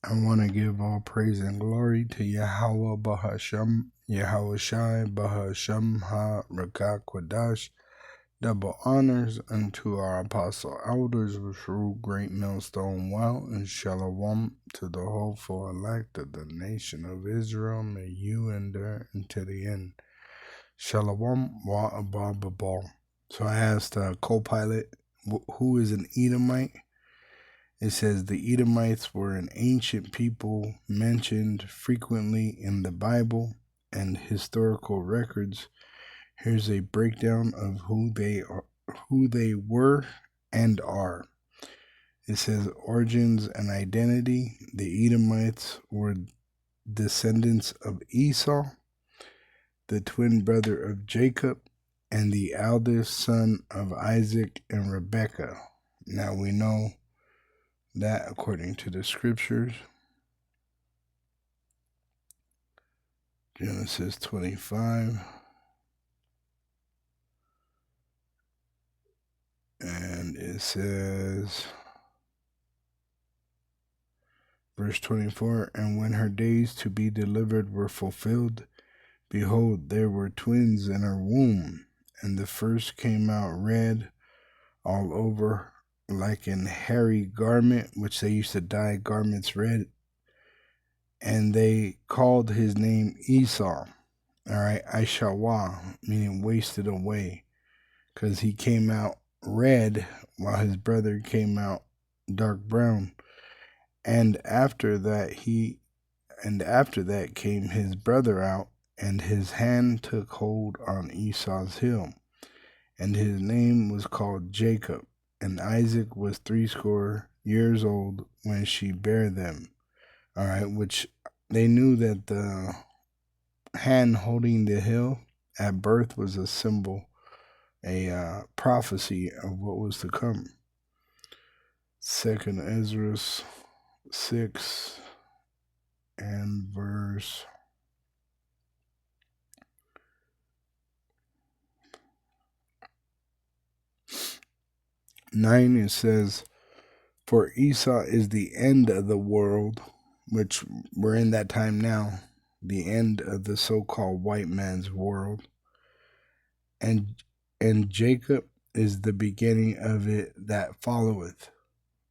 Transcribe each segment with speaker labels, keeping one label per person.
Speaker 1: I want to give all praise and glory to Yahweh Bahasham, Yahweh Shai Bahasham Ha Rakak Kwadash. Double honors unto our apostle elders which rule Great Millstone Well, and shalom to the hopeful elect of the nation of Israel. May you endure unto the end. Shalom wa abababal. So I asked Copilot, who is an Edomite? It says the Edomites were an ancient people mentioned frequently in the Bible and historical records. Here's a breakdown of who they were and are. It says origins and identity. The Edomites were descendants of Esau, the twin brother of Jacob, and the eldest son of Isaac and Rebekah. Now we know that according to the scriptures. Genesis 25. And it says, verse 24, and when her days to be delivered were fulfilled, behold, there were twins in her womb, and the first came out red all over like an hairy garment, which they used to dye garments red, and they called his name Esau. All right, Aishawa, meaning wasted away, because he came out red while his brother came out dark brown. And after that came his brother out, and his hand took hold on Esau's heel, and his name was called Jacob. And Isaac was 80 years old when she bare them. All right, which they knew that the hand holding the heel at birth was a symbol, a prophecy of what was to come. 2nd Ezra 6 and verse 9, it says, for Esau is the end of the world, which we're in that time now, the end of the so-called white man's world, and Jacob is the beginning of it that followeth,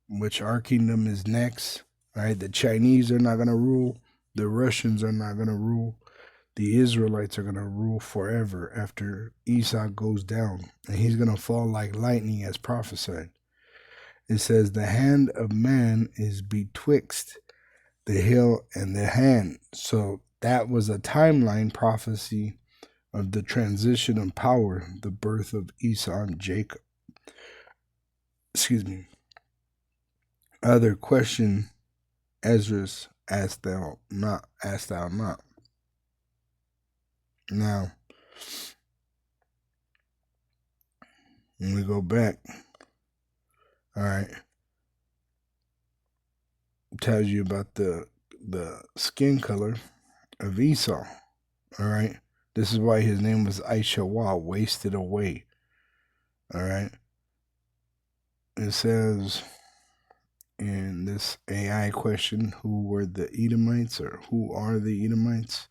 Speaker 1: which our kingdom is next. Right? The Chinese are not going to rule. The Russians are not going to rule. The Israelites are going to rule forever after Esau goes down, and he's going to fall like lightning as prophesied. It says, the hand of man is betwixt the heel and the hand. So that was a timeline prophecy of the transition of power, the birth of Esau and Jacob. Excuse me. Other question, Ezra, asked thou not. Now, when we go back, all right, it tells you about the skin color of Esau. All right, this is why his name was Aishawa, wasted away. All right, it says in this AI question, who were the Edomites, or who are the Edomites?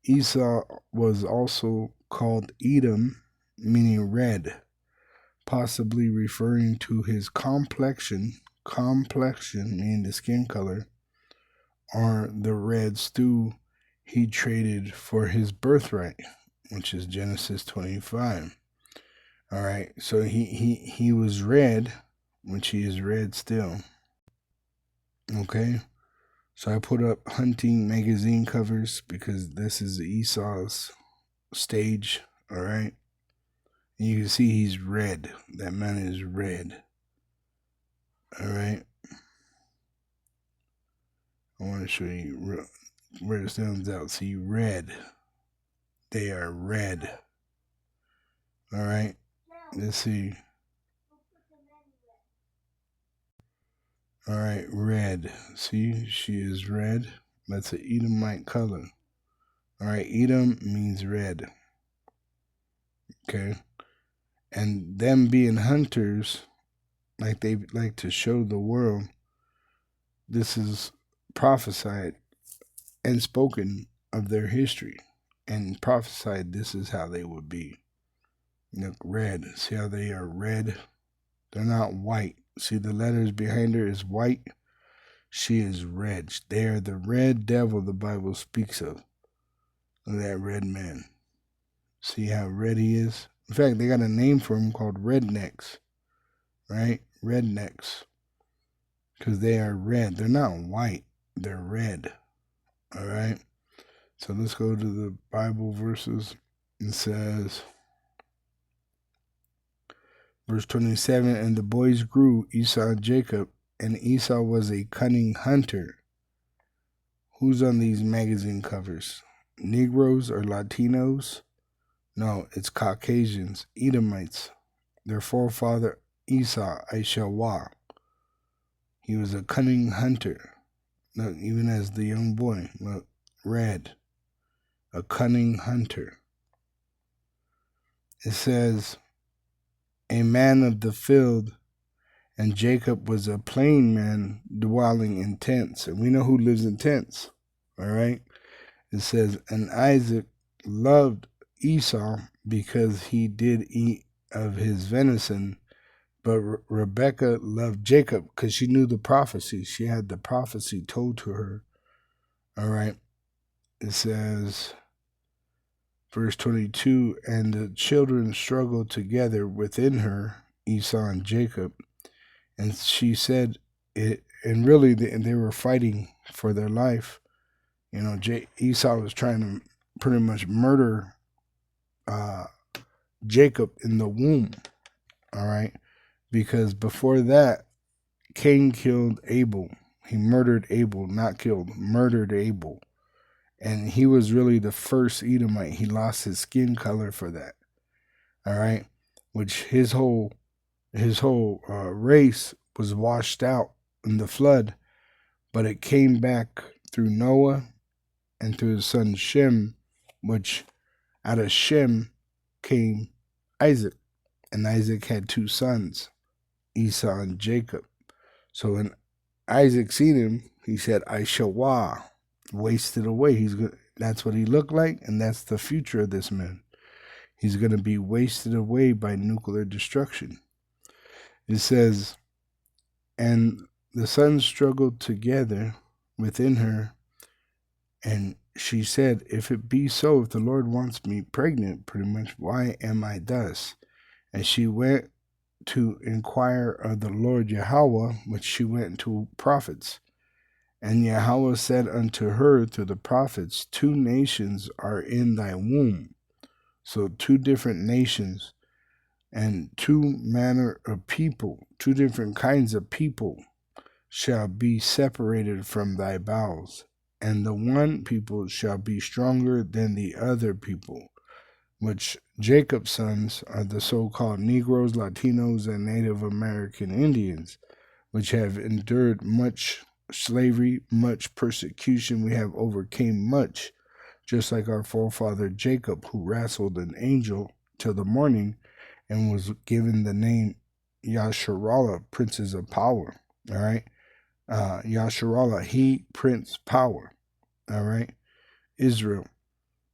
Speaker 1: Esau was also called Edom, meaning red, possibly referring to his complexion meaning the skin color, or the red stew he traded for his birthright, which is Genesis 25. All right, so he was red, which he is red still. Okay, so I put up hunting magazine covers because this is Esau's stage. All right, and you can see he's red. That man is red. All right, I want to show you where it stands out. See, red. They are red. All right, let's see. All right, red. See, she is red. That's an Edomite color. All right, Edom means red. Okay, and them being hunters, like they like to show the world, this is prophesied and spoken of their history and prophesied this is how they would be. Look, red. See how they are red? They're not white. See the letters behind her is white. She is red. They are the red devil the Bible speaks of. That red man. See how red he is? In fact, they got a name for him called rednecks. Right? Rednecks. Because they are red. They're not white. They're red. All right? So let's go to the Bible verses. It says, verse 27, and the boys grew, Esau and Jacob, and Esau was a cunning hunter. Who's on these magazine covers? Negroes or Latinos? No, it's Caucasians, Edomites. Their forefather Esau, Esau. He was a cunning hunter. Look, even as the young boy, look, red. A cunning hunter. It says, a man of the field, and Jacob was a plain man dwelling in tents. And we know who lives in tents, all right? It says, and Isaac loved Esau because he did eat of his venison, but Rebekah loved Jacob because she knew the prophecy. She had the prophecy told to her, all right? It says, verse 22, and the children struggled together within her, Esau and Jacob, and she said, and really they were fighting for their life. You know, Esau was trying to pretty much murder Jacob in the womb, all right? Because before that, Cain killed Abel. He murdered Abel, not killed, murdered Abel. And he was really the first Edomite. He lost his skin color for that, all right? Which his whole race was washed out in the flood, but it came back through Noah and through his son Shem, which out of Shem came Isaac, and Isaac had two sons, Esau and Jacob. So when Isaac seen him, he said, Aishawa, wasted away. That's what he looked like, and that's the future of this man. He's going to be wasted away by nuclear destruction. It says, and the sons struggled together within her, and she said, if it be so, if the Lord wants me pregnant, pretty much, why am I thus? And she went to inquire of the Lord Yahweh, which she went to prophets. And Yahweh said unto her through the prophets, 2 nations are in thy womb. So 2 different nations and 2 manner of people, 2 different kinds of people shall be separated from thy bowels. And the one people shall be stronger than the other people, which Jacob's sons are the so-called Negroes, Latinos, and Native American Indians, which have endured much slavery, much persecution. We have overcame much, just like our forefather Jacob, who wrestled an angel till the morning and was given the name Yasharallah, Princes of Power, all right? Yasharallah, he Prince Power, all right? Israel.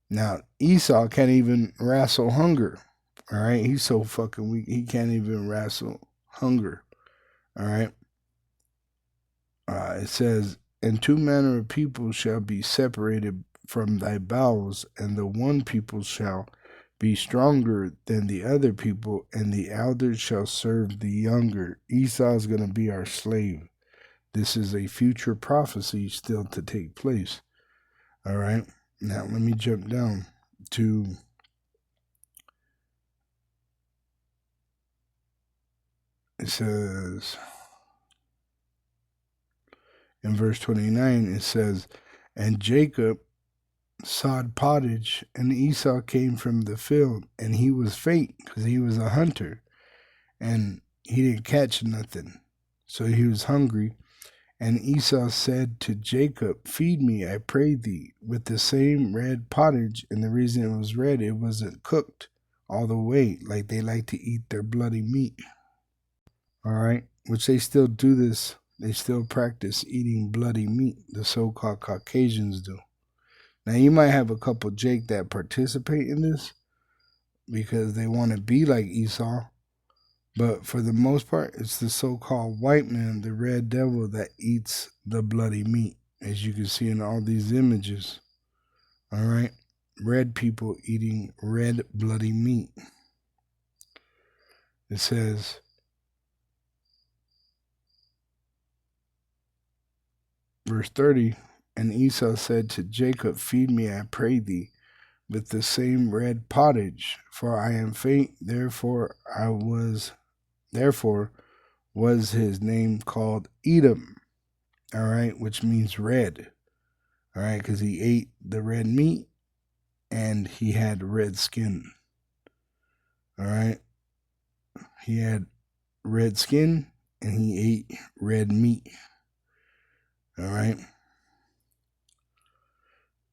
Speaker 1: Now, Esau can't even wrestle hunger, all right? He's so fucking weak, he can't even wrestle hunger, all right? It says, and 2 manner of people shall be separated from thy bowels, and the one people shall be stronger than the other people, and the elders shall serve the younger. Esau is going to be our slave. This is a future prophecy still to take place. All right. Now let me jump down to it says in verse 29, it says, and Jacob sawed pottage, and Esau came from the field, and he was faint because he was a hunter, and he didn't catch nothing, so he was hungry. And Esau said to Jacob, feed me, I pray thee, with the same red pottage. And the reason it was red, it wasn't cooked all the way, like they like to eat their bloody meat. All right, which they still do this They still practice eating bloody meat, the so-called Caucasians do. Now, you might have a couple Jake that participate in this because they want to be like Esau, but for the most part, it's the so-called white man, the red devil, that eats the bloody meat, as you can see in all these images. All right? Red people eating red bloody meat. It says, verse 30, and Esau said to Jacob, feed me, I pray thee, with the same red pottage, for I am faint, therefore was his name called Edom, all right, which means red, all right, because he ate the red meat and he had red skin, all right. He had red skin and he ate red meat, all right.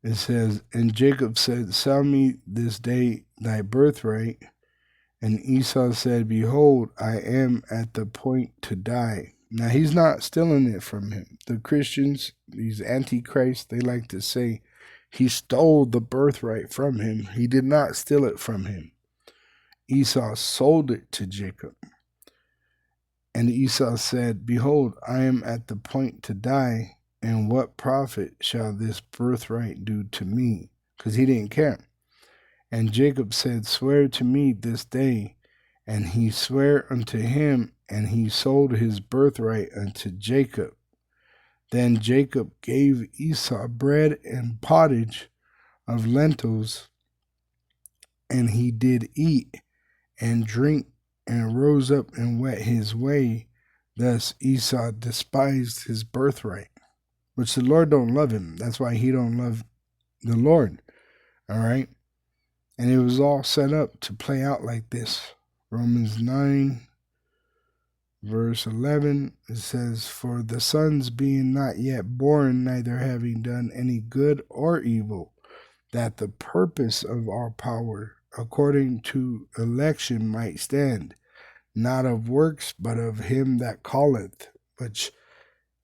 Speaker 1: It says, and Jacob said, sell me this day thy birthright. And Esau said, behold, I am at the point to die. Now, he's not stealing it from him. The Christians, these antichrists, they like to say he stole the birthright from him. He did not steal it from him. Esau sold it to Jacob. And Esau said, behold, I am at the point to die, and what profit shall this birthright do to me? Because he didn't care. And Jacob said, swear to me this day. And he sware unto him, and he sold his birthright unto Jacob. Then Jacob gave Esau bread and pottage of lentils, and he did eat and drink, and rose up and went his way. Thus Esau despised his birthright, which the Lord don't love him. That's why he don't love the Lord. All right? And it was all set up to play out like this. Romans 9, verse 11, it says, for the sons being not yet born, neither having done any good or evil, that the purpose of our power, according to election, might stand, not of works, but of him that calleth, which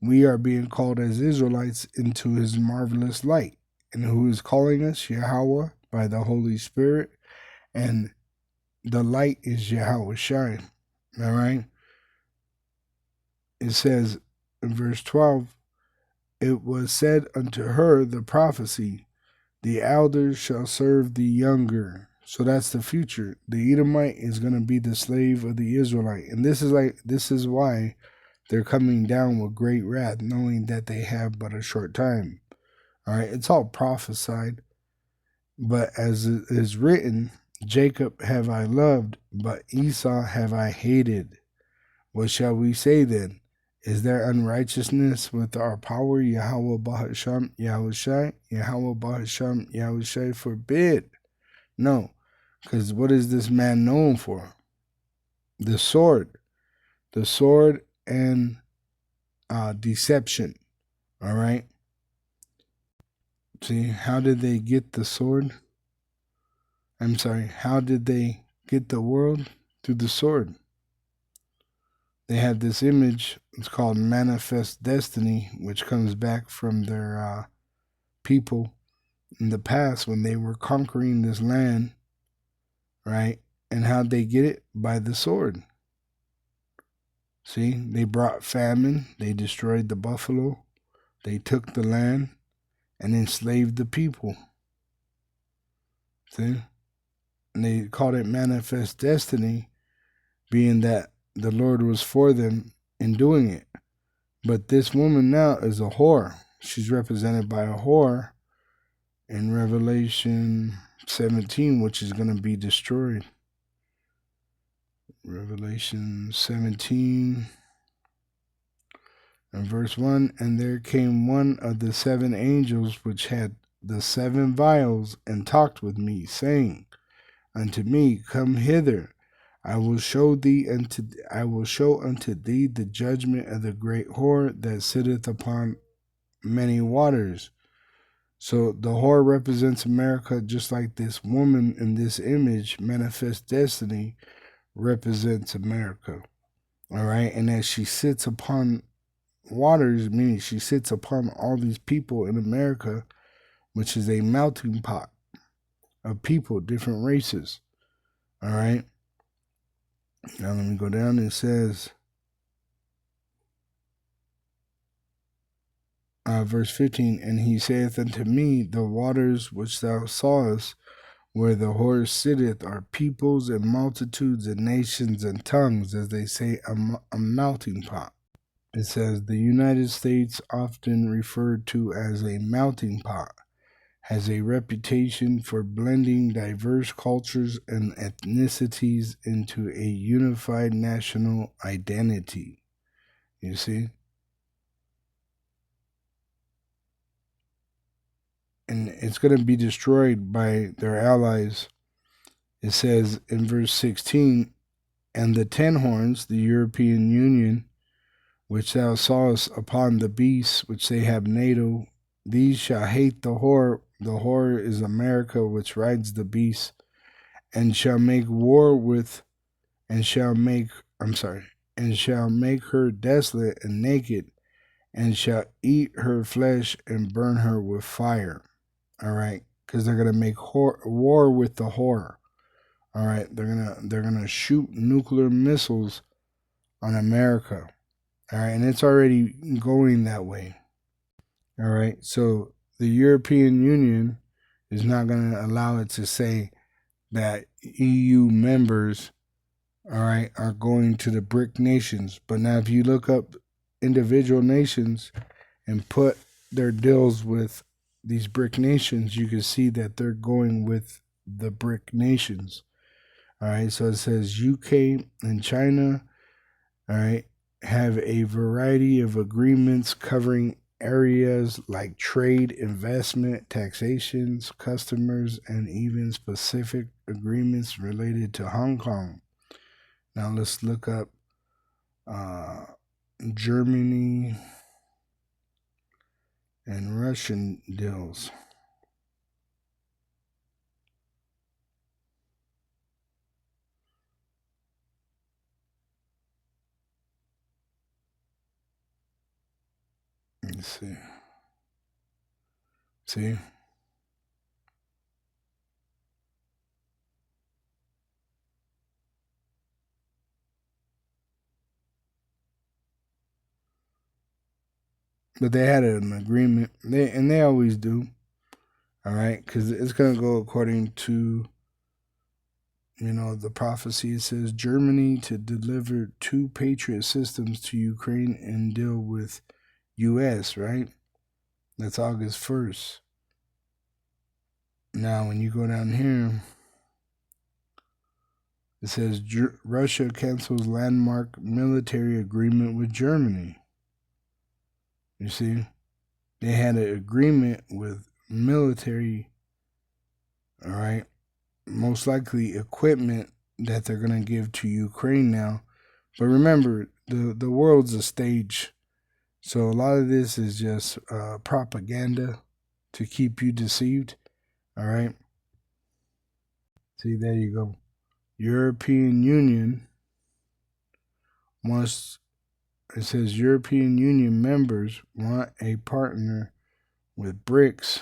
Speaker 1: we are being called as Israelites into his marvelous light. And who is calling us? Yahweh, by the Holy Spirit, and the light is Yahweh Shai. All right? It says in verse 12, it was said unto her, the prophecy, the elders shall serve the younger. So that's the future. The Edomite is going to be the slave of the Israelite. And this is why they're coming down with great wrath, knowing that they have but a short time. All right? It's all prophesied. But as it is written, Jacob have I loved, but Esau have I hated. What shall we say then? Is there unrighteousness with our power? Yahweh Bahasham Yahushai, Yahweh Bahasham Yahushai forbid. No, because what is this man known for? The sword and deception. All right. See, how did they get the sword? How did they get the world? Through the sword. They have this image, it's called manifest destiny, which comes back from their people in the past when they were conquering this land, right? And how'd they get it? By the sword. See, they brought famine, they destroyed the buffalo, they took the land, and enslaved the people. See? And they called it manifest destiny, being that the Lord was for them in doing it. But this woman now is a whore. She's represented by a whore in Revelation 17, which is going to be destroyed. Revelation 17 and verse 1, and there came one of the seven angels which had the seven vials, and talked with me, saying unto me, come hither, I will show unto thee the judgment of the great whore that sitteth upon many waters. So the whore represents America, just like this woman in this image, manifest destiny, represents America. All right, and as she sits upon waters, meaning she sits upon all these people in America, which is a melting pot of people, different races. All right. Now let me go down. It says, verse 15, and he saith unto me, the waters which thou sawest, where the horse sitteth, are peoples and multitudes and nations and tongues, as they say, a melting pot. It says, the United States, often referred to as a melting pot, has a reputation for blending diverse cultures and ethnicities into a unified national identity. You see? And it's going to be destroyed by their allies. It says in verse 16, and the 10 horns, the European Union, which thou sawest upon the beasts which they have NATO, these shall hate the whore. The whore is America, which rides the beast, and shall make war with, and shall make her desolate and naked, and shall eat her flesh and burn her with fire. All right, because they're gonna make war with the whore. All right, they're gonna shoot nuclear missiles on America. All right, and it's already going that way. All right, so the European Union is not going to allow it to say that EU members, all right, are going to the BRIC nations. But now if you look up individual nations and put their deals with these BRIC nations, you can see that they're going with the BRIC nations. All right, so it says UK and China, all right, have a variety of agreements covering areas like trade, investment, taxations, customers, and even specific agreements related to Hong Kong. Now let's look up Germany and Russian deals. Let's see. See? But they had an agreement. They always do. All right? Because it's going to go according to, the prophecy. It says Germany to deliver 2 Patriot systems to Ukraine and deal with U.S., right? That's August 1st. Now, when you go down here, it says Russia cancels landmark military agreement with Germany. You see? They had an agreement with military, all right, most likely equipment that they're going to give to Ukraine now. But remember, the world's a stage. So a lot of this is just propaganda to keep you deceived. All right. See, there you go. European Union it says European Union members want a partner with BRICS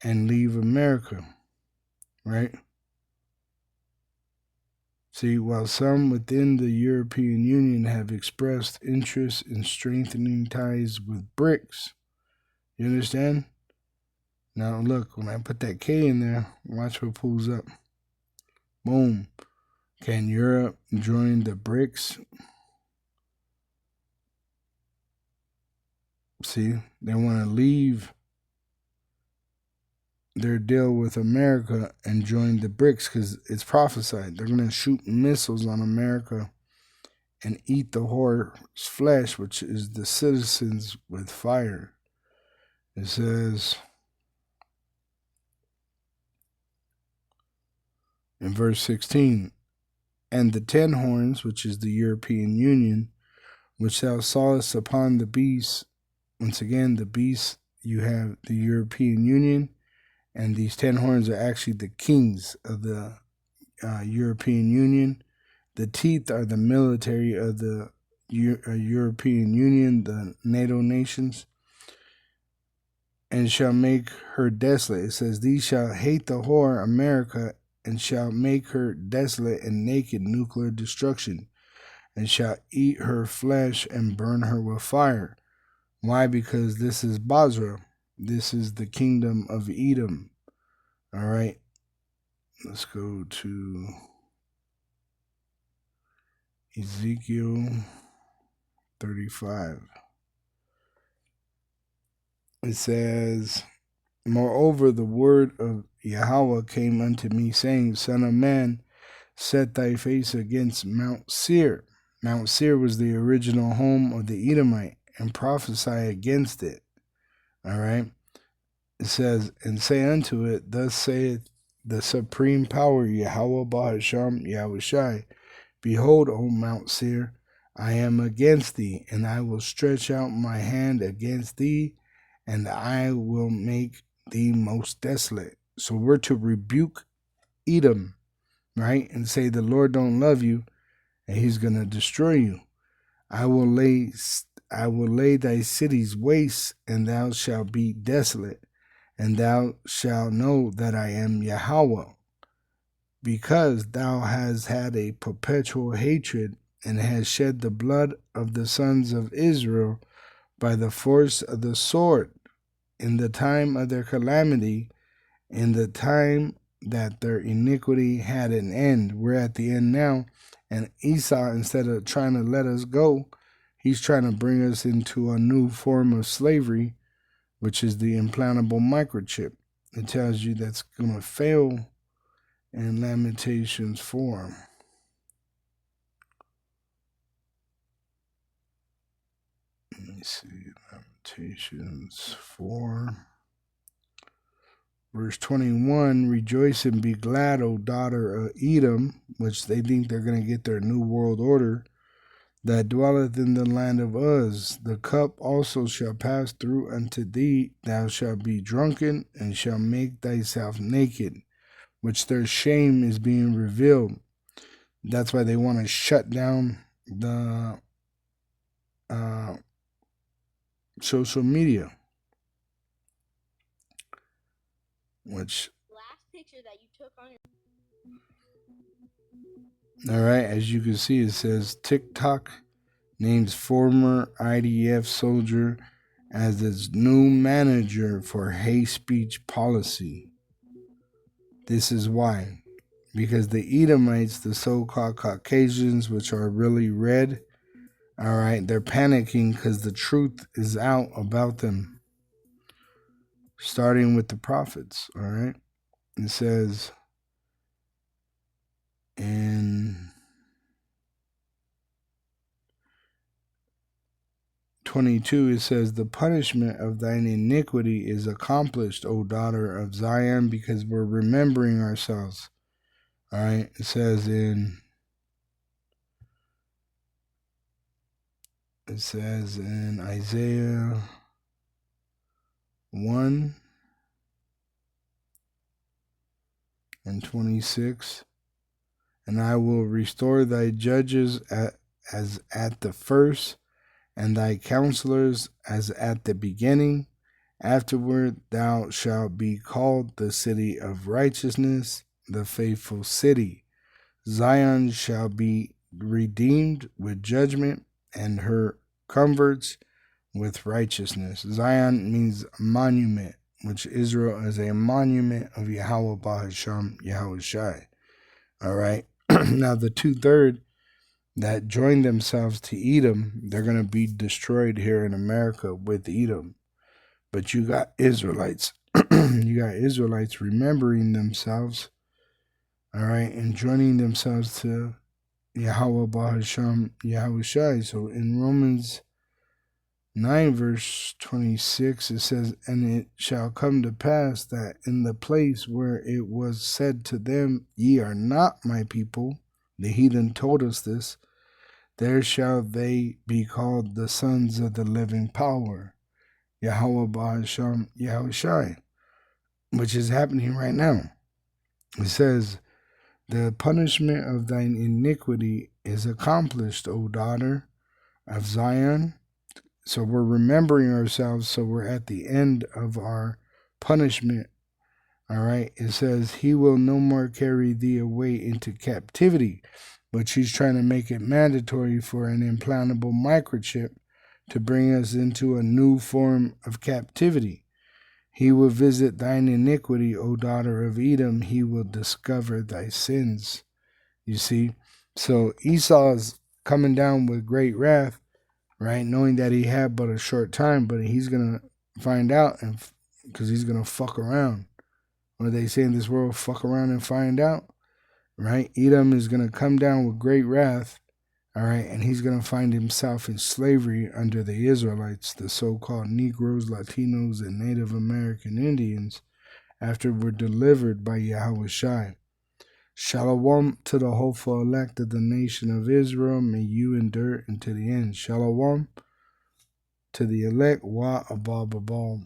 Speaker 1: and leave America. Right? See, while some within the European Union have expressed interest in strengthening ties with BRICS, you understand? Now look, when I put that K in there, watch what pulls up. Boom. Can Europe join the BRICS? See, they want to leave their deal with America and join the BRICS because it's prophesied. They're going to shoot missiles on America and eat the whore's flesh, which is the citizens, with fire. It says in verse 16, and the 10 horns, which is the European Union, which thou sawest upon the beast. Once again, the beast, you have the European Union, and these 10 horns are actually the kings of the European Union. The teeth are the military of the European Union, the NATO nations, and shall make her desolate. It says, these shall hate the whore, America, and shall make her desolate and naked, nuclear destruction, and shall eat her flesh and burn her with fire. Why? Because this is Basra. This is the kingdom of Edom. All right. Let's go to Ezekiel 35. It says, moreover, the word of Yahweh came unto me, saying, Son of man, set thy face against Mount Seir. Mount Seir was the original home of the Edomite, and prophesy against it. All right. It says, and say unto it, thus saith the supreme power, Yahweh Bahasham Yahushai, behold, O Mount Seir, I am against thee, and I will stretch out my hand against thee, and I will make thee most desolate. So we're to rebuke Edom, right? And say the Lord don't love you, and he's going to destroy you. I will lay thy cities waste, and thou shalt be desolate, and thou shalt know that I am Yahweh, because thou hast had a perpetual hatred, and hast shed the blood of the sons of Israel by the force of the sword, in the time of their calamity, in the time that their iniquity had an end. We're at the end now, and Esau, instead of trying to let us go, he's trying to bring us into a new form of slavery, which is the implantable microchip. It tells you that's going to fail in Lamentations 4. Let me see, Lamentations 4. Verse 21, rejoice and be glad, O daughter of Edom, which they think they're going to get their new world order, that dwelleth in the land of Uz. The cup also shall pass through unto thee. Thou shalt be drunken, and shalt make thyself naked, which their shame is being revealed. That's why they want to shut down the social media. Which last picture that you took on your... All right, as you can see, it says TikTok names former IDF soldier as its new manager for hate speech policy. This is why. Because the Edomites, the so-called Caucasians, which are really red, all right, they're panicking because the truth is out about them. Starting with the prophets, all right? It says in 22, it says, the punishment of thine iniquity is accomplished, O daughter of Zion, because we're remembering ourselves. All right, it says in Isaiah 1 and 26, and I will restore thy judges as at the first, and thy counselors as at the beginning. Afterward thou shalt be called the city of righteousness, the faithful city. Zion shall be redeemed with judgment, and her converts with righteousness. Zion means monument, which Israel is a monument of Yahweh Bahasham Yahushai. All right. Now the 2/3 that join themselves to Edom, they're going to be destroyed here in America with Edom. But you got Israelites. You got Israelites remembering themselves, all right, and joining themselves to Yahweh Bahasham Yahushai. So in Romans 9 verse 26, it says, and it shall come to pass that in the place where it was said to them, ye are not my people, the heathen told us this, there shall they be called the sons of the living power, Yahweh Bahasham Yahushai, which is happening right now. It says, the punishment of thine iniquity is accomplished, O daughter of Zion. So we're remembering ourselves, so we're at the end of our punishment. All right. It says, he will no more carry thee away into captivity. But she's trying to make it mandatory for an implantable microchip to bring us into a new form of captivity. He will visit thine iniquity, O daughter of Edom. He will discover thy sins. You see? So Esau is coming down with great wrath, right? Knowing that he had but a short time, but he's going to find out, and because he's going to fuck around. What they say in this world, fuck around and find out, right? Edom is going to come down with great wrath, all right? And he's going to find himself in slavery under the Israelites, the so-called Negroes, Latinos, and Native American Indians, after we're delivered by Yahushua. Shalom to the hopeful elect of the nation of Israel. May you endure unto the end. Shalom to the elect. Wa abal babal.